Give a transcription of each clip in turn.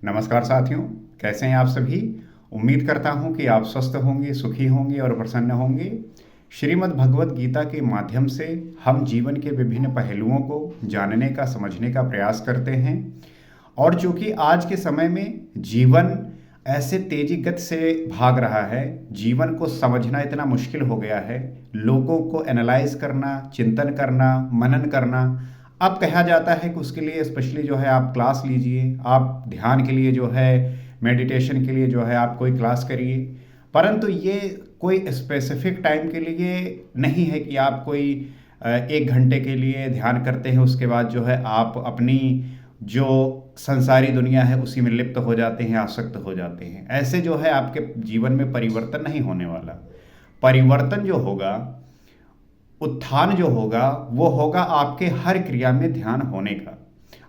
नमस्कार साथियों, कैसे हैं आप सभी। उम्मीद करता हूं कि आप स्वस्थ होंगे, सुखी होंगे और प्रसन्न होंगे। श्रीमद् भगवत गीता के माध्यम से हम जीवन के विभिन्न पहलुओं को जानने का, समझने का प्रयास करते हैं। और चूंकि आज के समय में जीवन ऐसे तेजी गति से भाग रहा है, जीवन को समझना इतना मुश्किल हो गया है, लोगों को एनालाइज करना, चिंतन करना, मनन करना। अब कहा जाता है कि उसके लिए स्पेशली जो है आप क्लास लीजिए, आप ध्यान के लिए जो है, मेडिटेशन के लिए जो है आप कोई क्लास करिए। परंतु ये कोई स्पेसिफिक टाइम के लिए नहीं है कि आप कोई 1 घंटे के लिए ध्यान करते हैं, उसके बाद जो है आप अपनी जो संसारी दुनिया है उसी में लिप्त हो जाते हैं, आसक्त हो जाते हैं। ऐसे जो है आपके जीवन में परिवर्तन नहीं होने वाला। परिवर्तन जो होगा, उत्थान जो होगा, वो होगा आपके हर क्रिया में ध्यान होने का,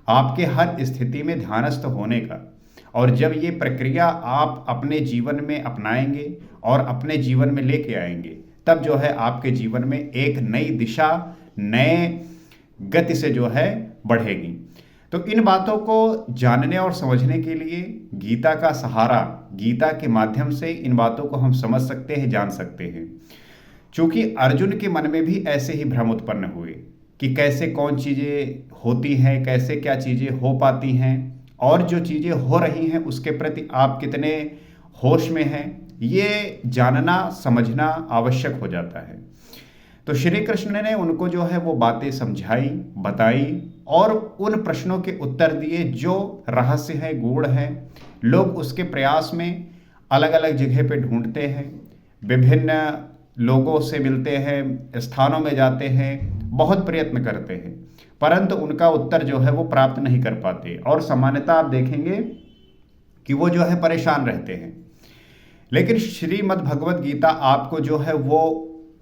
आपके हर स्थिति में ध्यानस्थ होने का। और जब ये प्रक्रिया आप अपने जीवन में अपनाएंगे और अपने जीवन में लेके आएंगे, तब जो है आपके जीवन में एक नई दिशा, नए गति से जो है बढ़ेगी। तो इन बातों को जानने और समझने के लिए गीता का सहारा, गीता के माध्यम से इन बातों को हम समझ सकते हैं, जान सकते हैं। चूंकि अर्जुन के मन में भी ऐसे ही भ्रम उत्पन्न हुए कि कैसे कौन चीज़ें होती हैं, कैसे क्या चीज़ें हो पाती हैं, और जो चीज़ें हो रही हैं उसके प्रति आप कितने होश में हैं, ये जानना समझना आवश्यक हो जाता है। तो श्री कृष्ण ने उनको जो है वो बातें समझाई, बताई और उन प्रश्नों के उत्तर दिए जो रहस्य है, गूढ़ है। लोग उसके प्रयास में अलग अलग जगह पे ढूंढते हैं, विभिन्न लोगों से मिलते हैं, स्थानों में जाते हैं, बहुत प्रयत्न करते हैं, परंतु उनका उत्तर जो है वो प्राप्त नहीं कर पाते। और सामान्यतः आप देखेंगे कि वो जो है परेशान रहते हैं। लेकिन श्रीमद् भगवत गीता आपको जो है वो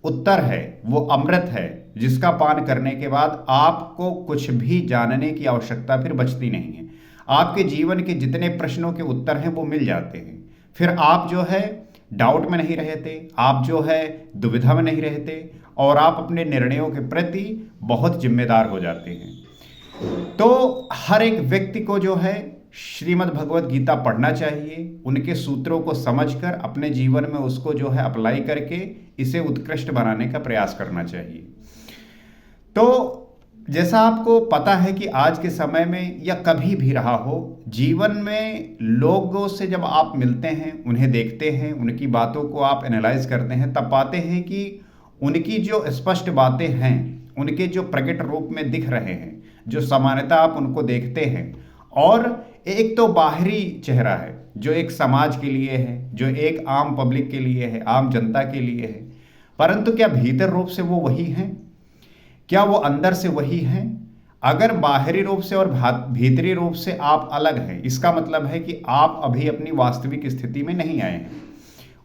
उत्तर है, वो अमृत है, जिसका पान करने के बाद आपको कुछ भी जानने की आवश्यकता फिर बचती नहीं है। आपके जीवन के जितने प्रश्नों के उत्तर हैं वो मिल जाते हैं। फिर आप जो है डाउट में नहीं रहते, आप जो है दुविधा में नहीं रहते, और आप अपने निर्णयों के प्रति बहुत जिम्मेदार हो जाते हैं। तो हर एक व्यक्ति को जो है श्रीमद् भगवत गीता पढ़ना चाहिए, उनके सूत्रों को समझकर अपने जीवन में उसको जो है अप्लाई करके इसे उत्कृष्ट बनाने का प्रयास करना चाहिए। तो जैसा आपको पता है कि आज के समय में या कभी भी रहा हो, जीवन में लोगों से जब आप मिलते हैं, उन्हें देखते हैं, उनकी बातों को आप एनालाइज करते हैं, तब पाते हैं कि उनकी जो स्पष्ट बातें हैं, उनके जो प्रकट रूप में दिख रहे हैं, जो सामान्यतः आप उनको देखते हैं, और एक तो बाहरी चेहरा है जो एक समाज के लिए है, जो एक आम पब्लिक के लिए है, आम जनता के लिए है, परंतु क्या भीतर रूप से वो वही हैं? क्या वो अंदर से वही हैं? अगर बाहरी रूप से और भीतरी रूप से आप अलग हैं, इसका मतलब है कि आप अभी अपनी वास्तविक स्थिति में नहीं आए हैं।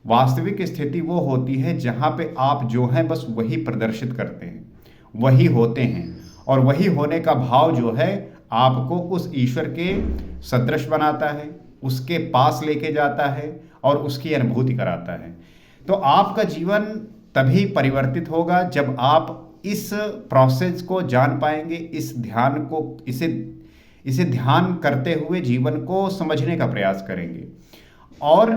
वास्तविक स्थिति वो होती है जहां पे आप जो हैं बस वही प्रदर्शित करते हैं, वही होते हैं, और वही होने का भाव जो है आपको उस ईश्वर के सदृश बनाता है, उसके पास लेके जाता है और उसकी अनुभूति कराता है। तो आपका जीवन तभी परिवर्तित होगा जब आप इस प्रोसेस को जान पाएंगे, इस ध्यान को, इसे ध्यान करते हुए जीवन को समझने का प्रयास करेंगे। और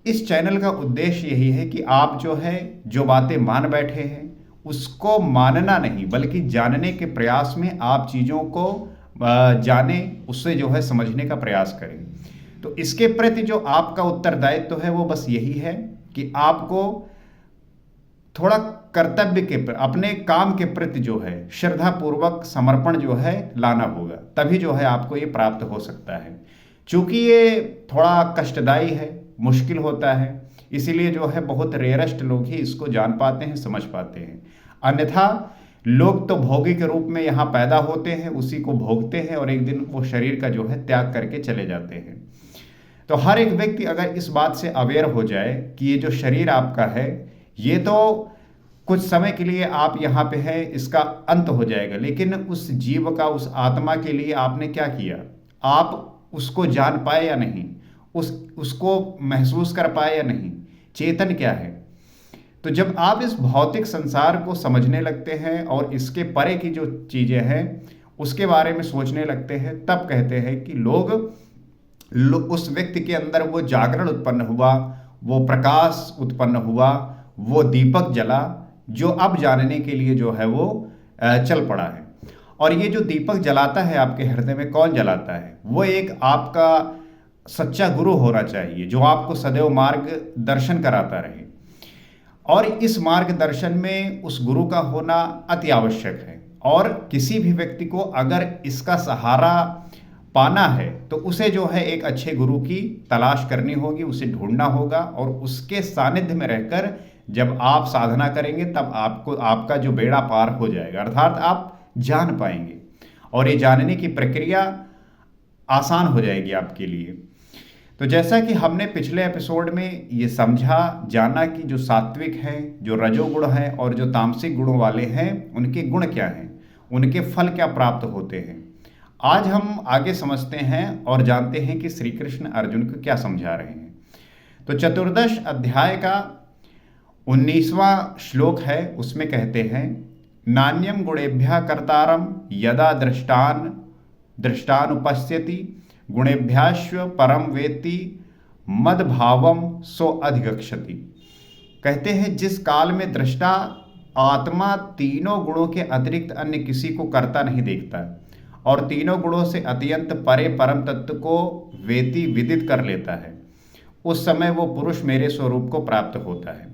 इस चैनल का उद्देश्य यही है कि आप जो है जो बातें मान बैठे हैं उसको मानना नहीं, बल्कि जानने के प्रयास में आप चीज़ों को जाने, उससे जो है समझने का प्रयास करें। तो इसके प्रति जो आपका उत्तरदायित्व है वो बस यही है कि आपको थोड़ा कर्तव्य के, अपने काम के प्रति जो है श्रद्धा पूर्वक समर्पण जो है लाना होगा, तभी जो है आपको ये प्राप्त हो सकता है। चूंकि ये थोड़ा कष्टदायी है, मुश्किल होता है, इसीलिए जो है बहुत रेयरेस्ट लोग ही इसको जान पाते हैं, समझ पाते हैं। अन्यथा लोग तो भोगी के रूप में यहाँ पैदा होते हैं, उसी को भोगते हैं और एक दिन वो शरीर का जो है त्याग करके चले जाते हैं। तो हर एक व्यक्ति अगर इस बात से अवेयर हो जाए कि ये जो शरीर आपका है, ये तो कुछ समय के लिए आप यहाँ पे है, इसका अंत हो जाएगा, लेकिन उस जीव का, उस आत्मा के लिए आपने क्या किया? आप उसको जान पाए या नहीं? उसको महसूस कर पाए या नहीं? चेतन क्या है? तो जब आप इस भौतिक संसार को समझने लगते हैं और इसके परे की जो चीज़ें हैं उसके बारे में सोचने लगते हैं, तब कहते हैं कि लोग उस व्यक्ति के अंदर वो जागरण उत्पन्न हुआ, वो प्रकाश उत्पन्न हुआ, वो दीपक जला, जो अब जानने के लिए जो है वो चल पड़ा है। और ये जो दीपक जलाता है आपके हृदय में, कौन जलाता है? वो एक आपका सच्चा गुरु होना चाहिए, जो आपको सदैव मार्ग दर्शन कराता रहे। और इस मार्गदर्शन में उस गुरु का होना अति आवश्यक है। और किसी भी व्यक्ति को अगर इसका सहारा पाना है तो उसे जो है एक अच्छे गुरु की तलाश करनी होगी, उसे ढूंढना होगा, और उसके सानिध्य में रहकर जब आप साधना करेंगे तब आपको आपका जो बेड़ा पार हो जाएगा, अर्थात आप जान पाएंगे और ये जानने की प्रक्रिया आसान हो जाएगी आपके लिए। तो जैसा कि हमने पिछले एपिसोड में ये समझा, जाना कि जो सात्विक हैं, जो रजोगुण हैं और जो तामसिक गुणों वाले हैं, उनके गुण क्या हैं, उनके फल क्या प्राप्त होते हैं। आज हम आगे समझते हैं और जानते हैं कि श्री कृष्ण अर्जुन को क्या समझा रहे हैं। तो चतुर्दश अध्याय का 19वां श्लोक है, उसमें कहते हैं, नान्यम गुणेभ्यः कर्तारम यदा दृष्टानुपश्यति गुणेभ्याश्व परम वेत्ति मद्भावम सो अधिगच्छति। कहते हैं जिस काल में दृष्टा आत्मा तीनों गुणों के अतिरिक्त अन्य किसी को करता नहीं देखता और तीनों गुणों से अत्यंत परे परम तत्व को वेति विदित कर लेता है, उस समय वो पुरुष मेरे स्वरूप को प्राप्त होता है।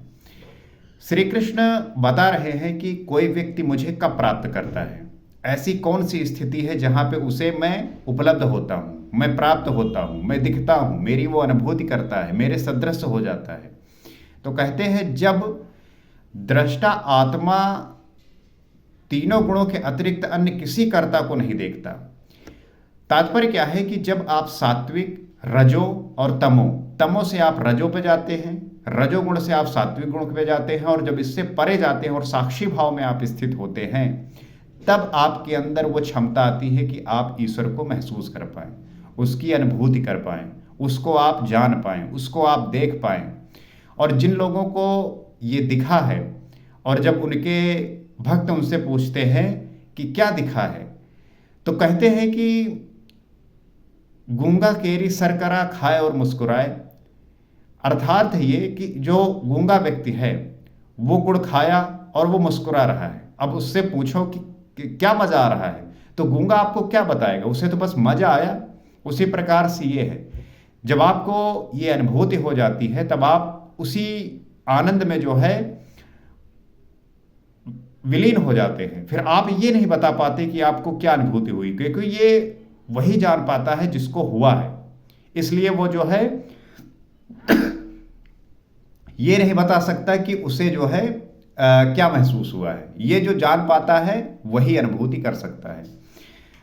श्री कृष्ण बता रहे हैं कि कोई व्यक्ति मुझे कब प्राप्त करता है, ऐसी कौन सी स्थिति है जहाँ पे उसे मैं उपलब्ध होता हूँ, मैं प्राप्त होता हूँ, मैं दिखता हूँ, मेरी वो अनुभूति करता है, मेरे सदृश हो जाता है। तो कहते हैं जब दृष्टा आत्मा तीनों गुणों के अतिरिक्त अन्य किसी कर्ता को नहीं देखता। तात्पर्य क्या है कि जब आप सात्विक, रजो और तमो से आप रजो पे जाते हैं, रजोगुण से आप सात्विक गुण पे जाते हैं, और जब इससे परे जाते हैं और साक्षी भाव में आप स्थित होते हैं, तब आपके अंदर वो क्षमता आती है कि आप ईश्वर को महसूस कर पाएं, उसकी अनुभूति कर पाएं, उसको आप जान पाएं, उसको आप देख पाएं। और जिन लोगों को ये दिखा है और जब उनके भक्त उनसे पूछते हैं कि क्या दिखा है, तो कहते हैं कि गूंगा केरी सरकरा खाए और मुस्कुराए। अर्थात ये कि जो गूंगा व्यक्ति है वो गुड़ खाया और वो मुस्कुरा रहा है। अब उससे पूछो कि क्या मजा आ रहा है, तो गूंगा आपको क्या बताएगा, उसे तो बस मजा आया। उसी प्रकार से ये है, जब आपको ये अनुभूति हो जाती है तब आप उसी आनंद में जो है विलीन हो जाते हैं। फिर आप ये नहीं बता पाते कि आपको क्या अनुभूति हुई, क्योंकि ये वही जान पाता है जिसको हुआ है। इसलिए वो जो है ये नहीं बता सकता कि उसे जो है क्या महसूस हुआ है। ये जो जान पाता है वही अनुभूति कर सकता है।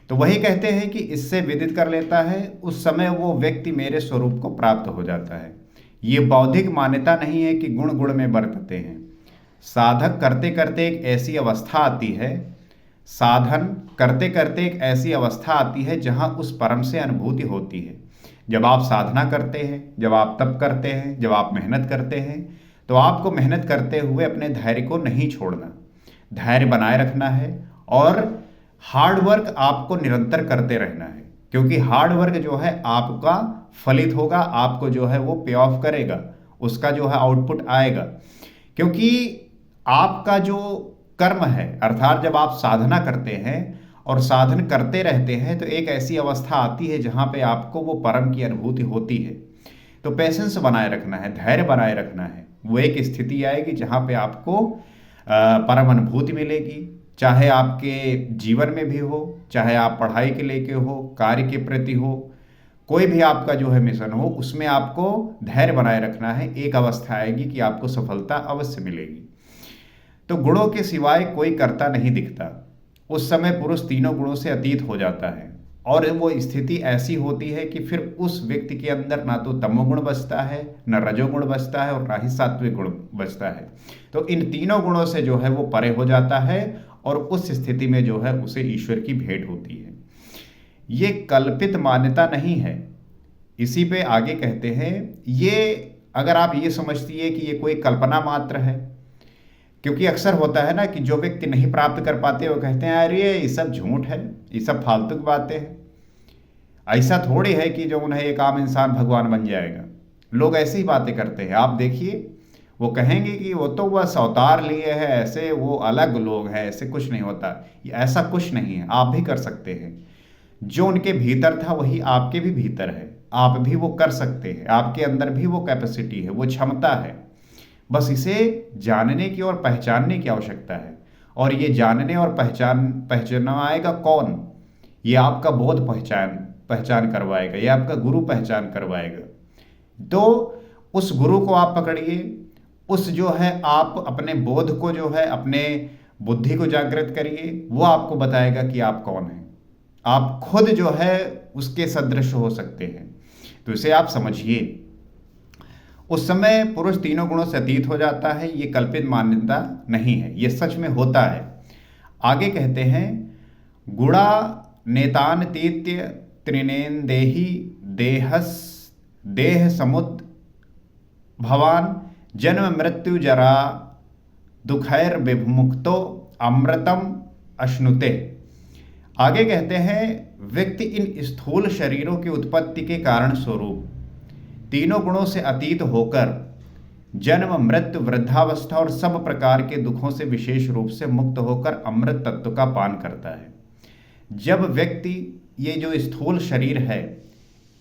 तो वही कहते हैं कि इससे विदित कर लेता है, उस समय वो व्यक्ति मेरे स्वरूप को प्राप्त हो जाता है। ये बौद्धिक मान्यता नहीं है कि गुण गुण में बरतते हैं। साधक करते करते एक ऐसी अवस्था आती है, साधन करते करते एक ऐसी अवस्था आती है जहाँ उस परम से अनुभूति होती है। जब आप साधना करते हैं, जब आप तप करते हैं, जब आप मेहनत करते हैं, तो आपको मेहनत करते हुए अपने धैर्य को नहीं छोड़ना, धैर्य बनाए रखना है और हार्ड वर्क आपको निरंतर करते रहना है। क्योंकि हार्ड वर्क जो है आपका फलित होगा, आपको जो है वो पे ऑफ करेगा, उसका जो है आउटपुट आएगा। क्योंकि आपका जो कर्म है, अर्थात जब आप साधना करते हैं और साधन करते रहते हैं, तो एक ऐसी अवस्था आती है जहाँ पे आपको वो परम की अनुभूति होती है। तो पेशेंस बनाए रखना है, धैर्य बनाए रखना है। वो एक स्थिति आएगी जहाँ पे आपको परम अनुभूति मिलेगी, चाहे आपके जीवन में भी हो, चाहे आप पढ़ाई के लेके हो, कार्य के प्रति हो, कोई भी आपका जो है मिशन हो, उसमें आपको धैर्य बनाए रखना है। एक अवस्था आएगी कि आपको सफलता अवश्य मिलेगी। तो गुणों के सिवाय कोई कर्ता नहीं दिखता। उस समय पुरुष तीनों गुणों से अतीत हो जाता है और वो स्थिति ऐसी होती है कि फिर उस व्यक्ति के अंदर ना तो तमोगुण बचता है, न रजोगुण बचता है और ना ही सात्विक गुण बचता है। तो इन तीनों गुणों से जो है वो परे हो जाता है और उस स्थिति में जो है उसे ईश्वर की भेंट होती है। ये कल्पित मान्यता नहीं है। इसी पे आगे कहते हैं, ये अगर आप ये समझती है कि ये कोई कल्पना मात्र है, क्योंकि अक्सर होता है ना कि जो व्यक्ति नहीं प्राप्त कर पाते वो कहते हैं अरे ये सब झूठ है, ये सब फालतू की बातें हैं। ऐसा थोड़ी है कि जो उन्हें एक आम इंसान भगवान बन जाएगा। लोग ऐसी ही बातें करते हैं, आप देखिए, वो कहेंगे कि वो तो बस अवतार लिए हैं, ऐसे वो अलग लोग हैं, ऐसे कुछ नहीं होता। ये ऐसा कुछ नहीं है, आप भी कर सकते हैं। जो उनके भीतर था वही आपके भी भीतर है, आप भी वो कर सकते हैं, आपके अंदर भी वो कैपेसिटी है, वो क्षमता है। बस इसे जानने की और पहचानने की आवश्यकता है। और ये जानने और पहचानवाएगा कौन? ये आपका बोध पहचान करवाएगा, ये आपका गुरु पहचान करवाएगा। तो उस गुरु को आप पकड़िए, उस जो है आप अपने बोध को जो है अपने बुद्धि को जागृत करिए, वो आपको बताएगा कि आप कौन हैं। आप खुद जो है उसके सदृश हो सकते हैं। तो इसे आप समझिए। उस समय पुरुष तीनों गुणों से अतीत हो जाता है, ये कल्पित मान्यता नहीं है, ये सच में होता है। आगे कहते हैं, गुणा नेतान तीत्य त्रिनेन देही देह समुद भवान जन्म मृत्यु जरा दुखैर विमुक्तो अमृतम अश्नुते। आगे कहते हैं, व्यक्ति इन स्थूल शरीरों की उत्पत्ति के कारण स्वरूप तीनों गुणों से अतीत होकर जन्म मृत्यु वृद्धावस्था और सब प्रकार के दुखों से विशेष रूप से मुक्त होकर अमृत तत्व का पान करता है। जब व्यक्ति ये जो स्थूल शरीर है,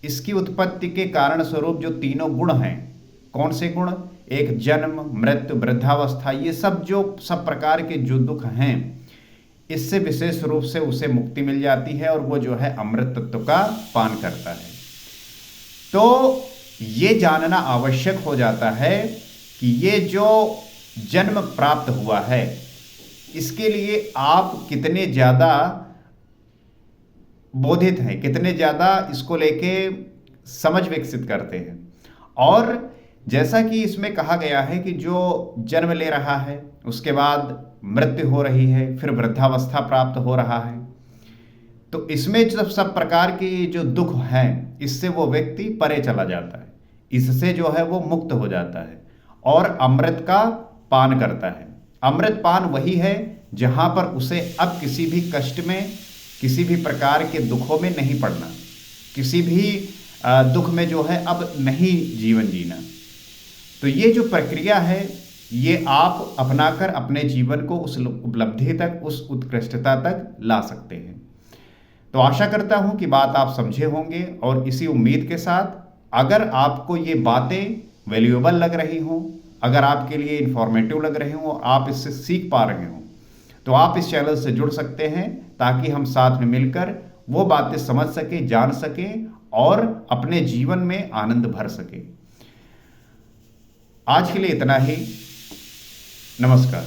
इसकी उत्पत्ति के कारण स्वरूप जो तीनों गुण हैं, कौन से गुण? एक जन्म मृत्यु वृद्धावस्था, ये सब प्रकार के जो दुख हैं, इससे विशेष रूप से उसे मुक्ति मिल जाती है और वो जो है अमृत तत्व का पान करता है। तो ये जानना आवश्यक हो जाता है कि ये जो जन्म प्राप्त हुआ है, इसके लिए आप कितने ज़्यादा बोधित हैं, कितने ज़्यादा इसको लेके समझ विकसित करते हैं। और जैसा कि इसमें कहा गया है कि जो जन्म ले रहा है, उसके बाद मृत्यु हो रही है, फिर वृद्धावस्था प्राप्त हो रहा है, तो इसमें जब सब प्रकार के जो दुख हैं, इससे वो व्यक्ति परे चला जाता है, इससे जो है वो मुक्त हो जाता है और अमृत का पान करता है। अमृत पान वही है जहां पर उसे अब किसी भी कष्ट में, किसी भी प्रकार के दुखों में नहीं पड़ना, किसी भी दुख में जो है अब नहीं जीवन जीना। तो ये जो प्रक्रिया है, ये आप अपनाकर अपने जीवन को उस उपलब्धि तक, उस उत्कृष्टता तक ला सकते हैं। तो आशा करता हूं कि बात आप समझे होंगे, और इसी उम्मीद के साथ, अगर आपको ये बातें वैल्यूएबल लग रही हों, अगर आपके लिए इंफॉर्मेटिव लग रहे हों, आप इससे सीख पा रहे हों, तो आप इस चैनल से जुड़ सकते हैं, ताकि हम साथ में मिलकर वो बातें समझ सकें, जान सकें और अपने जीवन में आनंद भर सकें। आज के लिए इतना ही। नमस्कार।